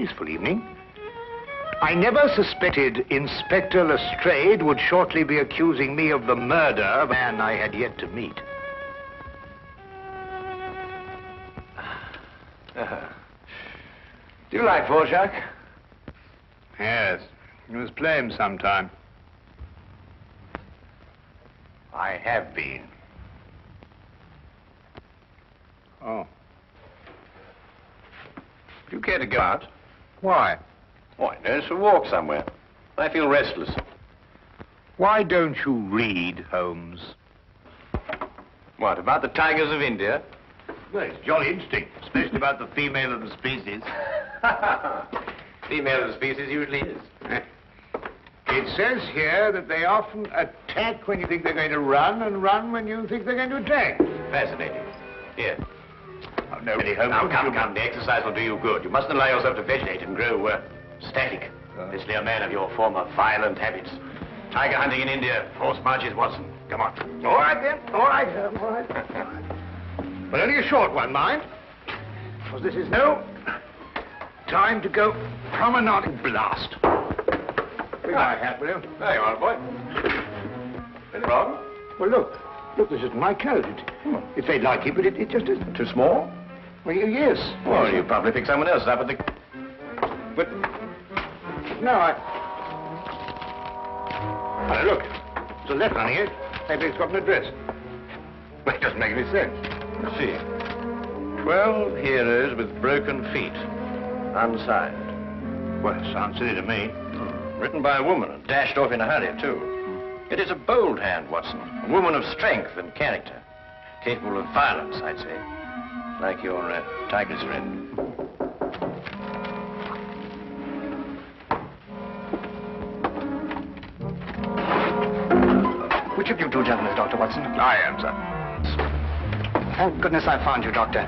peaceful evening. I never suspected Inspector Lestrade would shortly be accusing me of the murder of a man I had yet to meet. Do you like Dvorak? Yes, you must play him sometime. I have been. Oh. Do you care to go out? Why? Why, no, it's a walk somewhere. I feel restless. Why don't you read, Holmes? What, about the tigers of India? Well, it's jolly interesting, especially about the female of the species. Female of the species usually is. It says here that they often attack when you think they're going to run, and run when you think they're going to attack. Fascinating. Here. Oh, no, really, Holmes. Now, come. The exercise will do you good. You mustn't allow yourself to vegetate and grow static. Especially a man of your former violent habits. Tiger hunting in India, horse marches, Watson. Come on. All right, then. All right, all right. But only a short one, mind. Because this is no time to go promenading. Blast. Bring my hat, will you? There you are, boy. Anything wrong? Well, look. Look, this isn't my coat. It's very like it, but it just isn't. Too small? Well, yes. Well, you probably picked someone else up at the... But... No, Oh, look. There's a letter on here. Maybe it's got an address. Well, it doesn't make any sense. Let's see. 12 heroes with broken feet. Unsigned. Well, it sounds silly to me. Written by a woman and dashed off in a hurry, too. It is a bold hand, Watson. A woman of strength and character. Capable of violence, I'd say. Like your tiger's friend. Which of you two gentlemen is Dr. Watson? I am, sir. Thank goodness I found you, Doctor.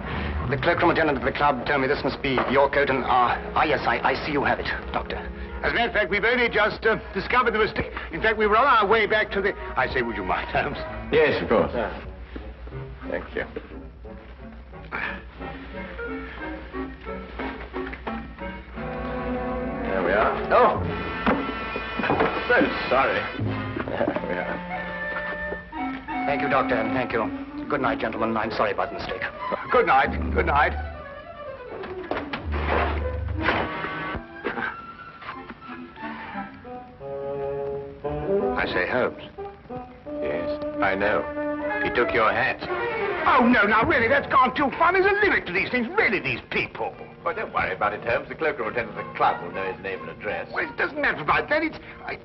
The cloakroom attendant at the club told me this must be your coat, and yes, I see you have it, Doctor. As a matter of fact, we've only just discovered the mistake. In fact, we were on our way back to the... I say, would you mind, Holmes? Yes, of course. Thank you. There we are. Oh! So sorry. There we are. Thank you, Doctor, and thank you. Good night, gentlemen. I'm sorry about the mistake. Good night. Good night. I say, Holmes. Yes, I know. He took your hat. Oh, no, now, really, that's gone too far. There's a limit to these things. Really, these people. Well, don't worry about it, Holmes. The cloakroom attendant at the club will know his name and address. Well, it doesn't matter about that. I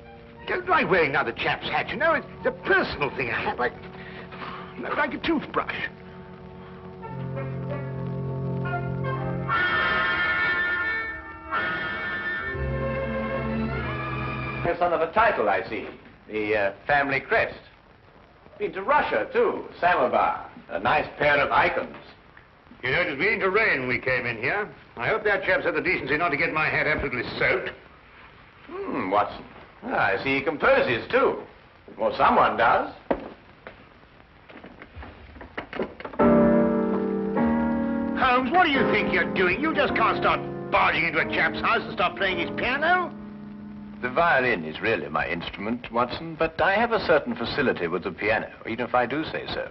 don't like wearing another chap's hat, you know. It's a personal thing. A hat like a toothbrush. The son of a title, I see. The family crest. Been to Russia, too. Samovar. A nice pair of icons. You know, it was beginning to rain when we came in here. I hope that chap's had the decency not to get my hat absolutely soaked. Watson. I see he composes, too. Well, someone does. Holmes, what do you think you're doing? You just can't start barging into a chap's house and start playing his piano. The violin is really my instrument, Watson, but I have a certain facility with the piano, even if I do say so.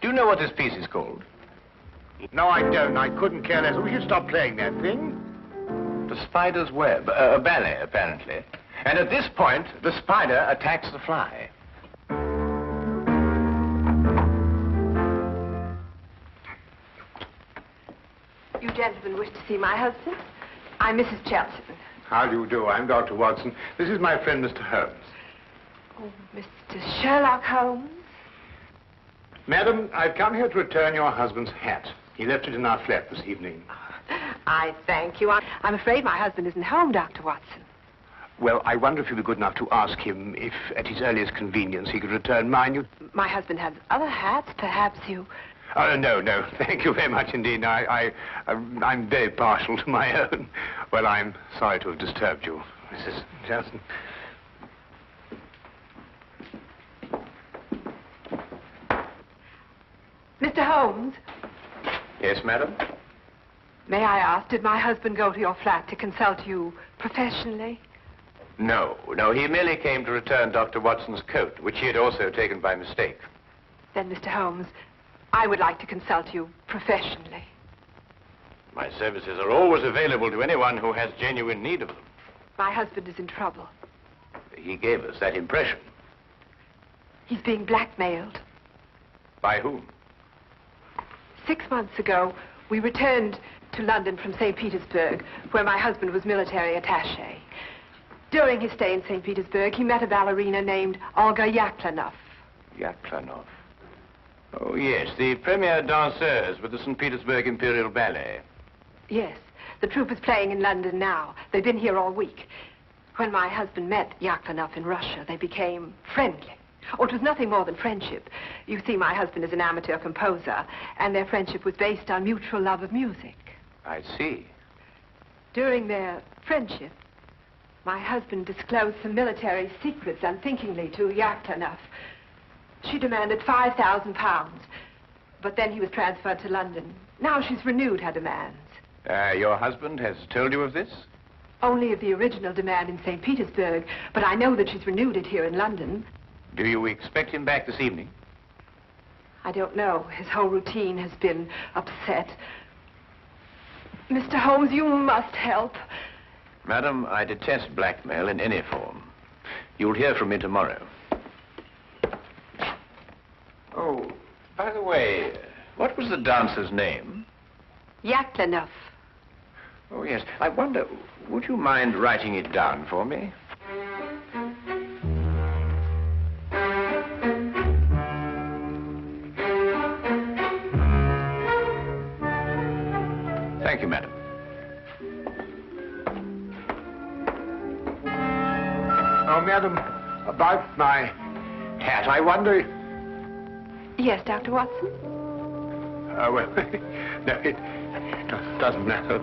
Do you know what this piece is called? No, I don't. I couldn't care less. We should stop playing that thing. The Spider's Web. A ballet, apparently. And at this point, the spider attacks the fly. You gentlemen wish to see my husband? I'm Mrs. Chelton. How do you do? I'm Dr. Watson. This is my friend, Mr. Holmes. Oh, Mr. Sherlock Holmes? Madam, I've come here to return your husband's hat. He left it in our flat this evening. I thank you. I'm afraid my husband isn't home, Dr. Watson. Well, I wonder if you'd be good enough to ask him if, at his earliest convenience, he could return mine. My husband has other hats. Perhaps you... Oh, no. Thank you very much indeed. I'm very partial to my own. Well, I'm sorry to have disturbed you, Mrs. Johnson. Mr. Holmes? Yes, madam? May I ask, did my husband go to your flat to consult you professionally? No, he merely came to return Dr. Watson's coat, which he had also taken by mistake. Then, Mr. Holmes, I would like to consult you professionally. My services are always available to anyone who has genuine need of them. My husband is in trouble. He gave us that impression. He's being blackmailed. By whom? 6 months ago, we returned to London from St. Petersburg, where my husband was military attaché. During his stay in St. Petersburg, he met a ballerina named Olga Yaclanoff. Yaclanoff. Oh, yes, the premier danseuse with the St. Petersburg Imperial Ballet. Yes, the troupe is playing in London now. They've been here all week. When my husband met Yaclanoff in Russia, they became friendly. Oh, it was nothing more than friendship. You see, my husband is an amateur composer, and their friendship was based on mutual love of music. I see. During their friendship, my husband disclosed some military secrets unthinkingly to Yaclanoff. She demanded £5,000, but then he was transferred to London. Now she's renewed her demands. Your husband has told you of this? Only of the original demand in St. Petersburg, but I know that she's renewed it here in London. Do you expect him back this evening? I don't know. His whole routine has been upset. Mr. Holmes, you must help. Madam, I detest blackmail in any form. You'll hear from me tomorrow. Oh, by the way, what was the dancer's name? Yaclanoff. Oh, yes. I wonder, would you mind writing it down for me? Thank you, madam. Oh, madam, about my hat, I wonder... Yes, Dr. Watson? Well, no, it doesn't matter.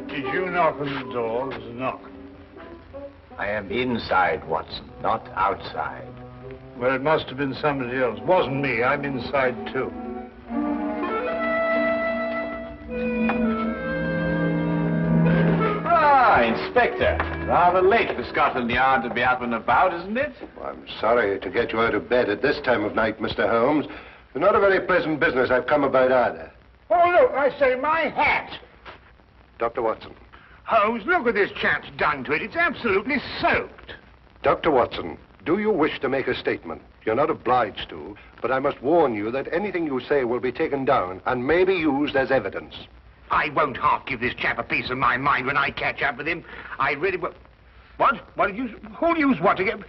Did you knock on the door? It was a knock. I am inside, Watson, not outside. Well, it must have been somebody else. Wasn't me. I'm inside, too. Ah, Inspector. Rather late for Scotland Yard to be up and about, isn't it? Well, I'm sorry to get you out of bed at this time of night, Mr. Holmes. It's not a very pleasant business I've come about either. Oh, look, I say, my hat. Dr. Watson. Holmes, look what this chap's done to it. It's absolutely soaked. Dr. Watson, do you wish to make a statement? You're not obliged to, but I must warn you that anything you say will be taken down and may be used as evidence. I won't half give this chap a piece of my mind when I catch up with him. I really will. What? What did you... Who'll use what to get...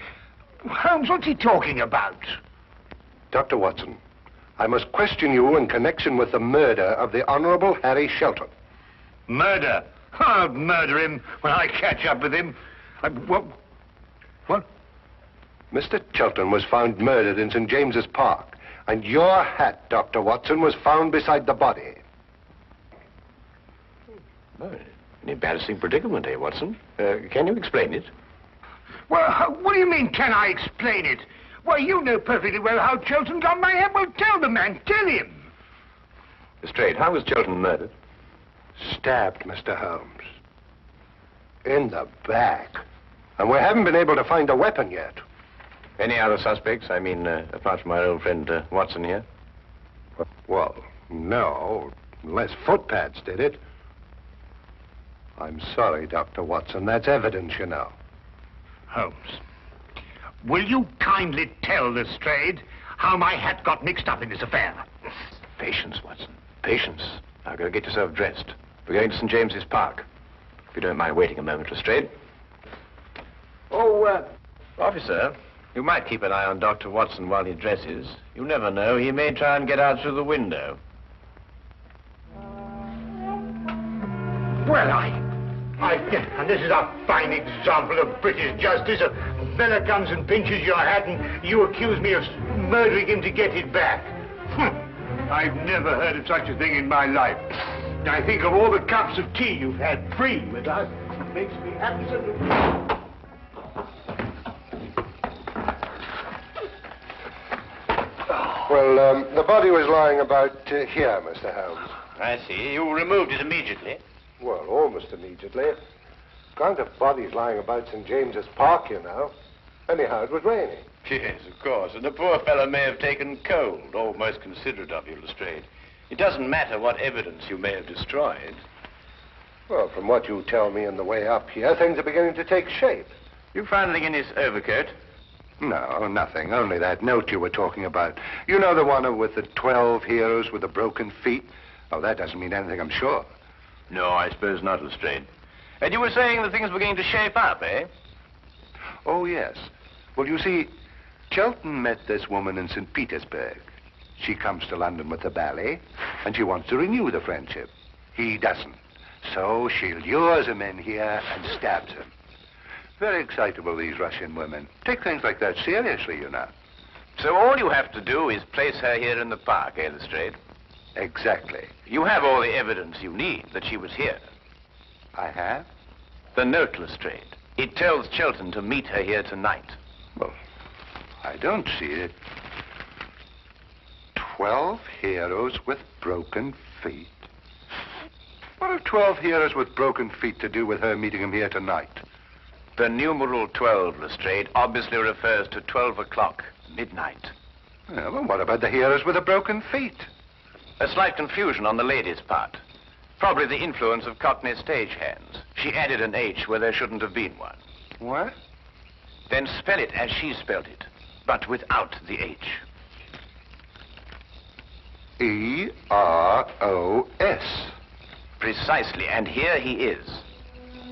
Holmes, what's he talking about? Dr. Watson, I must question you in connection with the murder of the Honorable Harry Shelton. Murder? I'll murder him when I catch up with him. What? Mr. Chelton was found murdered in St. James's Park, and your hat, Dr. Watson, was found beside the body. Oh, an embarrassing predicament, eh, Watson? Can you explain it? Well, what do you mean, can I explain it? Well, you know perfectly well how Chelton got my hat. Well, tell the man, tell him. Lestrade, how was Chelton murdered? Stabbed, Mr. Holmes. In the back. And we haven't been able to find a weapon yet. Any other suspects? I mean, apart from our old friend Watson here? Well, no, unless footpads did it. I'm sorry, Dr. Watson. That's evidence, you know. Holmes, will you kindly tell Lestrade how my hat got mixed up in this affair? Patience, Watson. Patience. Now, go get yourself dressed. We're going to St. James's Park. If you don't mind waiting a moment, Lestrade. Oh, officer, you might keep an eye on Dr. Watson while he dresses. You never know. He may try and get out through the window. Well, and this is a fine example of British justice. A fella comes and pinches your hat and you accuse me of murdering him to get it back. I've never heard of such a thing in my life. I think of all the cups of tea you've had free with us. It makes me absolutely... Well, the body was lying about here, Mr. Holmes. I see. You removed it immediately. Well, almost immediately. Can't have bodies lying about St. James's Park, you know. Anyhow, it was raining. Yes, of course. And the poor fellow may have taken cold. Oh, most considerate of you, Lestrade. It doesn't matter what evidence you may have destroyed. Well, from what you tell me on the way up here, things are beginning to take shape. You found anything in his overcoat? No, nothing. Only that note you were talking about. You know the one with the 12 heroes with the broken feet? Oh, that doesn't mean anything, I'm sure. No, I suppose not, Lestrade. And you were saying that things were beginning to shape up, eh? Oh, yes. Well, you see, Chelton met this woman in St. Petersburg. She comes to London with the ballet, and she wants to renew the friendship. He doesn't. So she lures him in here and stabs him. Very excitable, these Russian women. Take things like that seriously, you know. So all you have to do is place her here in the park, eh, Lestrade? Exactly. You have all the evidence you need that she was here. I have? The note, Lestrade. It tells Chelton to meet her here tonight. Well, I don't see it. 12 heroes with broken feet. What have 12 heroes with broken feet to do with her meeting him here tonight? The numeral 12, Lestrade, obviously refers to 12 o'clock, midnight. Yeah, well, what about the heroes with the broken feet? A slight confusion on the lady's part. Probably the influence of Cockney stagehands. She added an H where there shouldn't have been one. What? Then spell it as she spelled it, but without the H. E-R-O-S. Precisely, and here he is.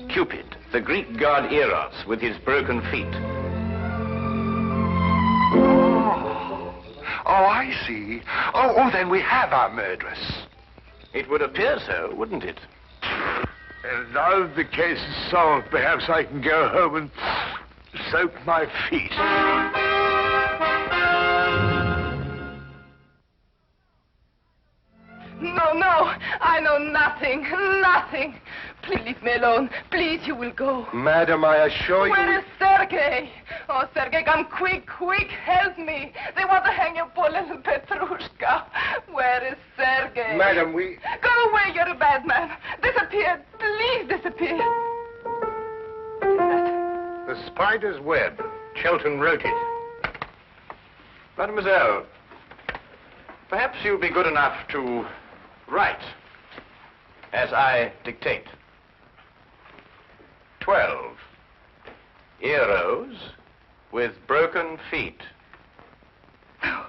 Cupid, the Greek god Eros, with his broken feet. Oh, I see. Oh, then we have our murderess. It would appear so, wouldn't it? And now the case is solved, perhaps I can go home and soak my feet. No, I know nothing. Please leave me alone. Please, you will go. Madam, I assure you... Where is Sergei? Oh, Sergei, come quick, help me. They want to hang your poor little Petrushka. Where is Sergei? Madam, we... Go away, you're a bad man. Disappear, please disappear. What is that? The spider's web. Chelton wrote it. Mademoiselle, perhaps you'll be good enough to write as I dictate. 12 heroes with broken feet. No,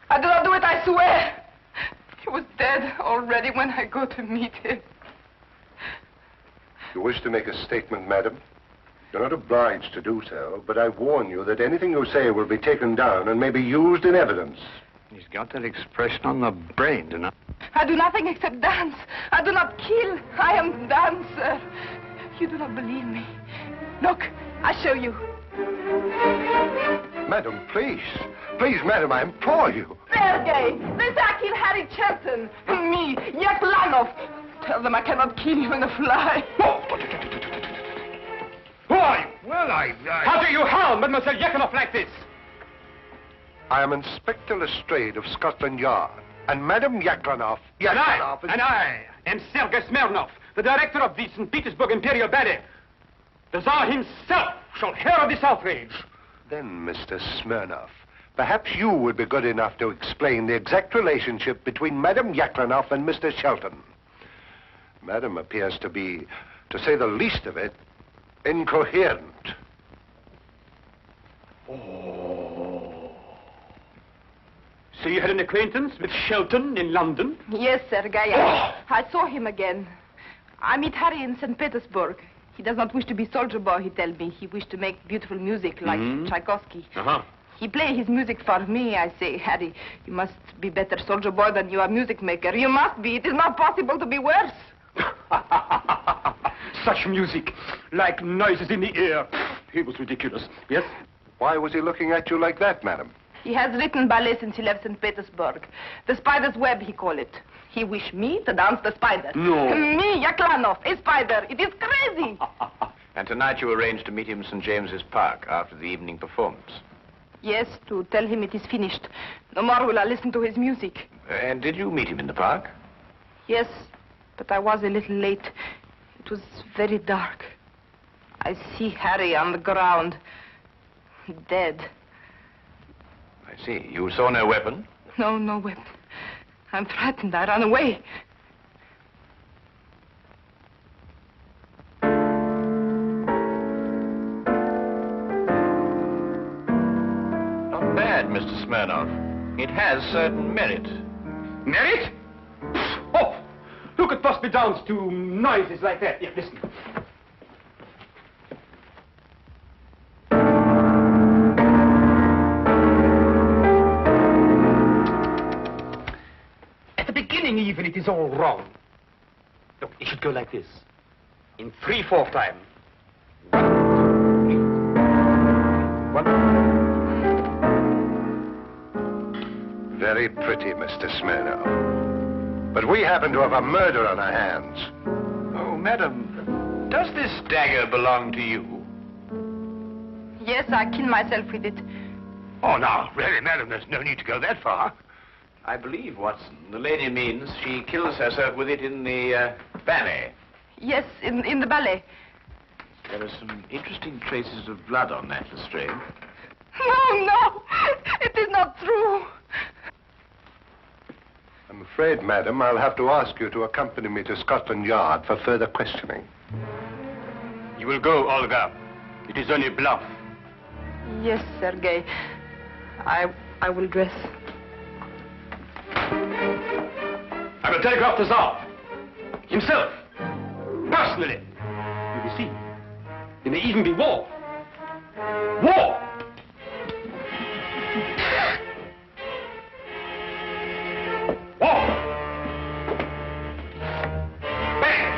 I do not do it, I swear. He was dead already when I go to meet him. You wish to make a statement, madam? You're not obliged to do so, but I warn you that anything you say will be taken down and may be used in evidence. He's got that expression on the brain tonight. I do nothing except dance. I do not kill. I am dancer. You do not believe me. Look, I show you. Madam, please. Please, madam, I implore you. Sergei, this I kill Harry Chelton. Me, Yaclanoff. Tell them I cannot kill you in a fly. Who are you? Well, How do you harm Mademoiselle Yaclanoff like this? I am Inspector Lestrade of Scotland Yard. And Madam Yaclanoff... And I am Serge Smernoff, the director of the St. Petersburg Imperial Ballet. The Tsar himself shall hear of this outrage. Then, Mr. Smernoff, perhaps you would be good enough to explain the exact relationship between Madam Yaclanoff and Mr. Shelton. Madam appears to be, to say the least of it, incoherent. So you had an acquaintance with Shelton in London? Yes, Sergei. I saw him again. I meet Harry in St. Petersburg. He does not wish to be soldier boy, he tells me. He wishes to make beautiful music like Tchaikovsky. He play his music for me. I say, Harry, you must be better soldier boy than you are music maker. You must be. It is not possible to be worse. Such music, like noises in the air. He was ridiculous, yes? Why was he looking at you like that, madam? He has written ballet since he left St. Petersburg. The spider's web, he call it. He wish me to dance the spider. No. Me, Yaclanoff, a spider. It is crazy. And tonight you arranged to meet him in St. James's Park after the evening performance. Yes, to tell him it is finished. No more will I listen to his music. And did you meet him in the park? Yes, but I was a little late. It was very dark. I see Harry on the ground, dead. I see. You saw no weapon? No, no weapon. I'm frightened. I ran away. Not bad, Mr. Smernoff. It has certain merit. Merit? Oh, who could possibly dance to noises like that? Here, listen. At the beginning, even, it is all wrong. Look, it should go like this. In 3/4 time. 1, 2, 3. Very pretty, Mr. Smernoff. But we happen to have a murder on our hands. Oh, madam, does this dagger belong to you? Yes, I killed myself with it. Oh, now, really, madam, there's no need to go that far. I believe, Watson, the lady means she kills herself with it in the ballet. Yes, in the ballet. There are some interesting traces of blood on that, Lestrade. No, no, it is not true. I'm afraid, madam, I'll have to ask you to accompany me to Scotland Yard for further questioning. You will go, Olga. It is only bluff. Yes, Sergei. I will dress. I will telegraph the Tsar. Himself. Personally. You will see. There may even be war. War! War! Bang!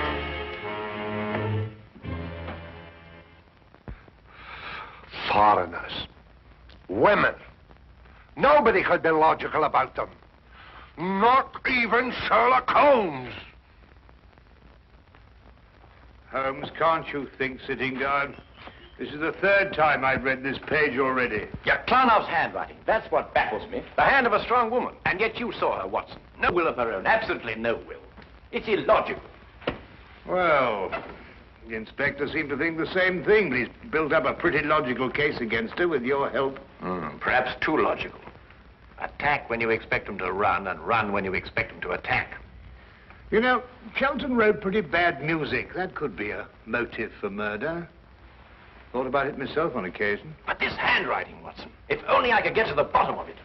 Foreigners. Women. Nobody could be logical about them. Not even Sherlock Holmes. Holmes, can't you think sitting down? This is the 3rd time I've read this page already. Yaclanoff's handwriting. That's what baffles me. The hand of a strong woman. And yet you saw her, Watson. No will of her own. Absolutely no will. It's illogical. Well, the inspector seemed to think the same thing, but he's built up a pretty logical case against her with your help. Perhaps too logical. Attack when you expect them to run, and run when you expect them to attack. You know, Chelton wrote pretty bad music. That could be a motive for murder. Thought about it myself on occasion. But this handwriting, Watson. If only I could get to the bottom of it.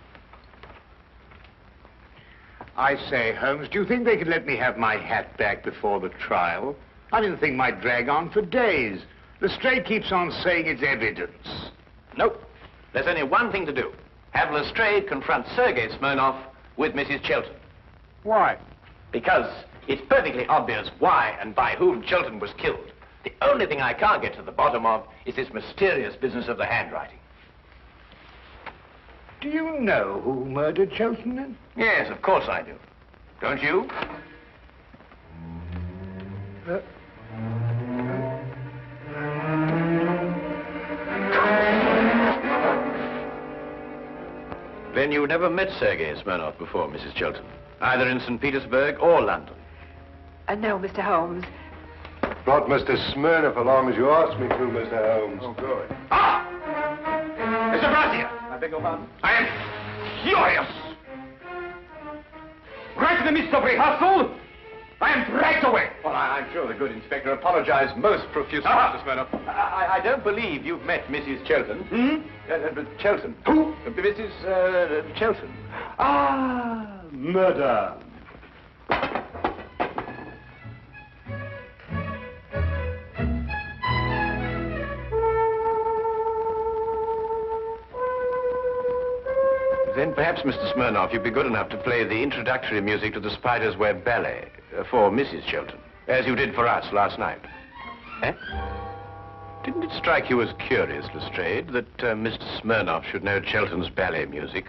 I say, Holmes, do you think they could let me have my hat back before the trial? I mean, the thing might drag on for days. Lestrade keeps on saying it's evidence. Nope. There's only one thing to do. Have Lestrade confront Sergei Smernoff with Mrs. Chelton. Why? Because it's perfectly obvious why and by whom Chelton was killed. The only thing I can't get to the bottom of is this mysterious business of the handwriting. Do you know who murdered Chelton, then? Yes, of course I do. Don't you? Then you never met Sergei Smernoff before, Mrs. Chelton, either in St. Petersburg or London. No, Mr. Holmes. Brought Mr. Smernoff along as you asked me to, Mr. Holmes. Oh, good. Ah! Mr. Brazier! I beg your pardon? I am furious! Right in the midst of rehearsal, I am dragged away. Well, I'm sure the good inspector apologized most profusely, Mr. Smernoff. I don't believe you've met Mrs. Chelton. Chelton. Who? Mrs. Chelton. Ah, murder. Then perhaps, Mr. Smernoff, you'd be good enough to play the introductory music to the Spider's Web Ballet for Mrs. Chelton, as you did for us last night. Eh? Didn't it strike you as curious, Lestrade, that Mr. Smernoff should know Chelton's ballet music?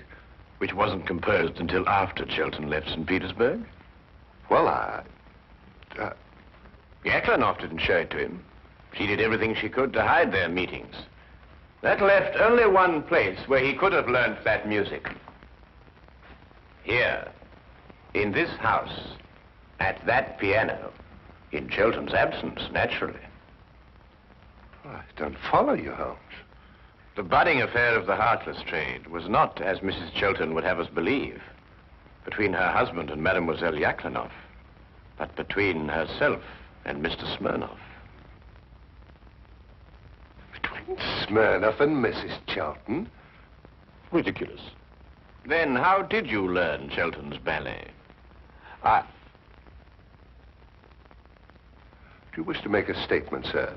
Which wasn't composed until after Chelton left St. Petersburg? Well, Yaclanoff didn't show it to him. She did everything she could to hide their meetings. That left only one place where he could have learnt that music. Here, in this house, at that piano, in Chelton's absence, naturally. I don't follow you, Holmes. The budding affair of the heartless trade was not, as Mrs. Chelton would have us believe, between her husband and Mademoiselle Yaclanoff, but between herself and Mr. Smernoff. Between Smernoff and Mrs. Chelton? Ridiculous. Then how did you learn Chelton's ballet? Do you wish to make a statement, sir?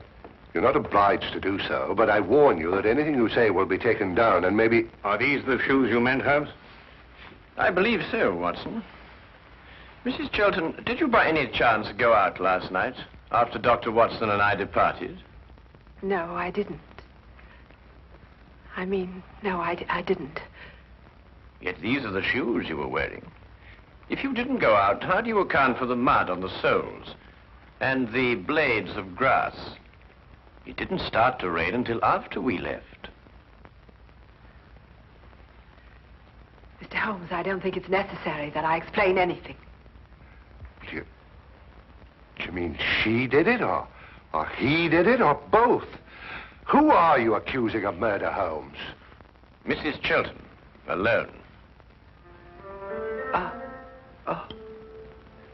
You're not obliged to do so, but I warn you that anything you say will be taken down and maybe... Are these the shoes you meant, Holmes? I believe so, Watson. Mrs. Chelton, did you by any chance go out last night after Dr. Watson and I departed? No, I didn't. I mean, no, I didn't. Yet these are the shoes you were wearing. If you didn't go out, how do you account for the mud on the soles and the blades of grass? It didn't start to rain until after we left. Mr. Holmes, I don't think it's necessary that I explain anything. Do you mean she did it, or he did it, or both? Who are you accusing of murder, Holmes? Mrs. Chelton, alone.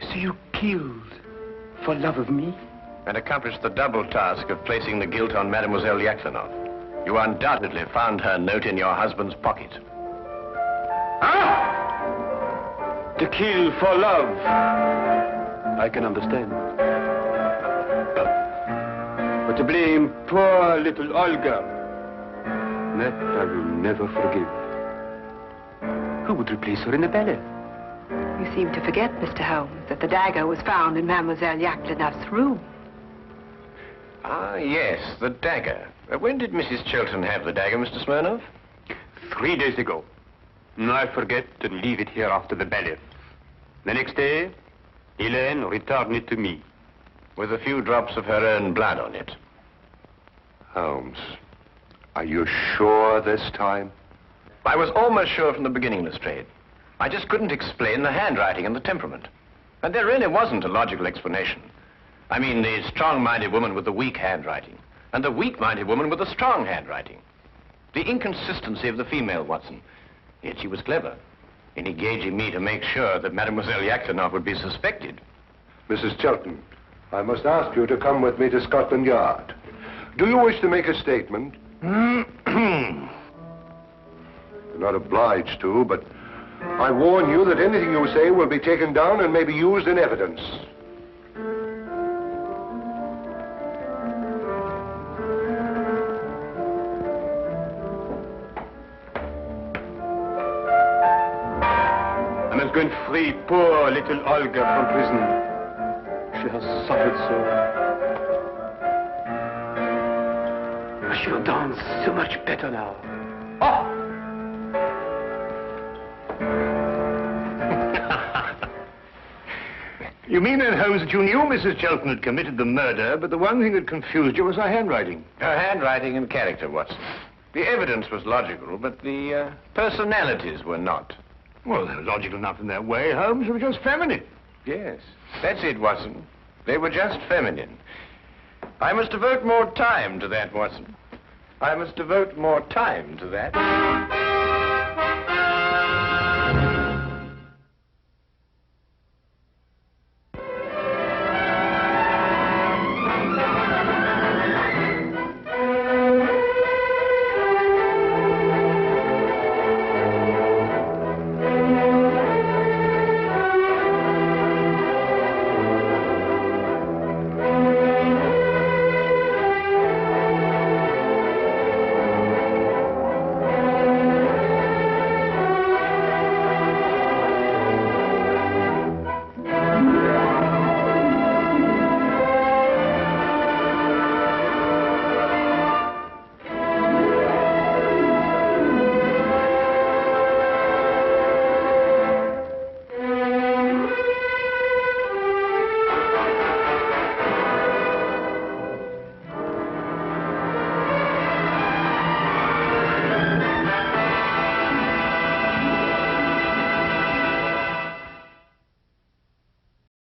So you killed for love of me? And accomplished the double task of placing the guilt on Mademoiselle Yaclanoff. You undoubtedly found her note in your husband's pocket. To kill for love. I can understand. But to blame poor little Olga, that I will never forgive. Who would replace her in the ballet? You seem to forget, Mr. Holmes, that the dagger was found in Mademoiselle Yaclanoff's room. Ah, yes, the dagger. When did Mrs. Chelton have the dagger, Mr. Smernoff? 3 days ago. I forget to leave it here after the ballet. The next day, Elaine returned it to me. With a few drops of her own blood on it. Holmes, are you sure this time? I was almost sure from the beginning, Lestrade. I just couldn't explain the handwriting and the temperament. And there really wasn't a logical explanation. I mean, the strong-minded woman with the weak handwriting, and the weak-minded woman with the strong handwriting. The inconsistency of the female, Watson. Yet she was clever in engaging me to make sure that Mademoiselle Yaclanoff would be suspected. Mrs. Chelton, I must ask you to come with me to Scotland Yard. Do you wish to make a statement? You're not obliged to, but I warn you that anything you say will be taken down and may be used in evidence. I must go and free poor little Olga from prison. She has suffered so. I shall dance so much better now. Oh! You mean then, Holmes, that you knew Mrs. Chelton had committed the murder, but the one thing that confused you was her handwriting? Her handwriting and character, Watson. The evidence was logical, but the personalities were not. Well, they were logical enough in their way, Holmes. They were just feminine. Yes, that's it, Watson. They were just feminine. I must devote more time to that, Watson. I must devote more time to that.